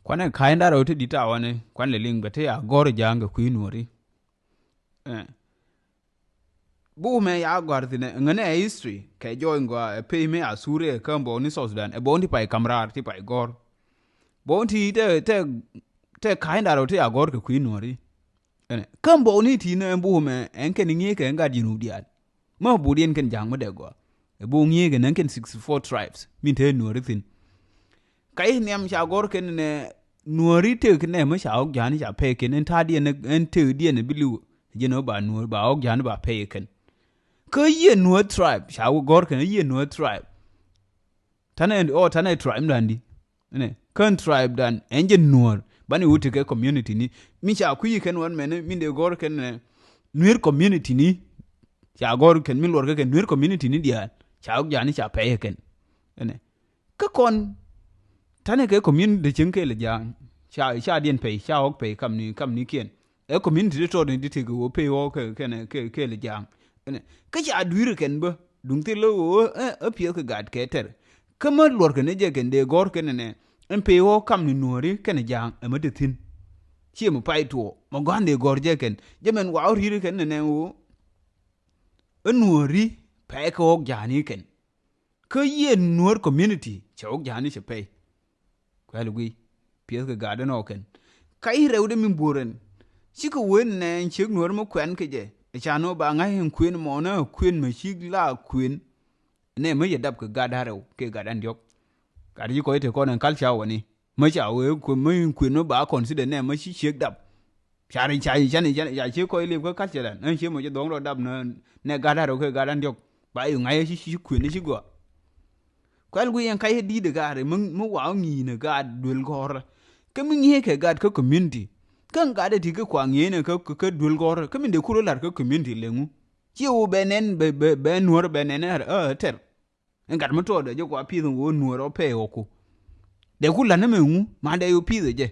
kwana kainda ro te dita wane kwan le ling bete ya gor janga ku Nueri bu me ya gor tine ngane history ke join go pe me asure ka bo ni South Sudan e bon ti pai kamrar ti pai gor bon ti te kainda ro te ya gor ku Nueri kan bo ni ti ne bu me en ken ngi ke nga dinu dial ma bu dien ken jang mo de go e bu ngi ke nan ken 64 tribes min te Nueri thin kai nem sha gor ken ne Nueri te ne ma sha ok jan sha pe ken en ta dien en te dien bilu je no ba Nuer ba ok jan ba pe ken ke ye Nuer tribe sha gor ken ye Nuer tribe tane tribe dan di ne kan tribe dan en je Nuer bani wuti ke community ni mi sha ku yi ken won men min de gor ken Nuer community ni sha gor ken min lor ke Nuer community ni dia sha ok jan sha pe ken ne ka kon tane ke community chen ke le jang sha dien pe sha ok pe kam ni kien e community to de ti go pe o ke le jang ne ka sha duire ken ba dung ti lo e pie ke gad ke ter ka ma lor ke ne je ken de gor ken ne en pe o kam ni Nueri ken jang e ma de tin chi mo pai to mo gan de gor je ken je men wa ri ken ne o Nueri pe ko ok jani ken ka ye Nuer community cha ok jani che pe kwel gui pie ke gade no ken kai rewde min buren siko wen ne chig Nuer mo kwen ke je cha no ba ngai en kwen mo na kwen ma chig la kwen ne me yedap ke gada rew ke gadan diok gadi ko ite ko nan culture woni ma cha we ko me kwen no ba consider ne ma chi chig dap chari chani ya chi ko ile ko culture dan en chi mo je dong ro dap ne gada rew ke gadan diok ba yu ngai chi kwen ni chi go kwal gu yan kai di de gare mu wa ngi ne ga dul gor ke mi ngi ke ga ko community kan ga de ti ke kwa ngi ne ke dul gor ke min de kuro lar ko community lengu chi u benen be Nuer benen ter en ga mo to de jo kwa pi wo Nuer o pe o ku de ku la ne mengu ma de yo pi de je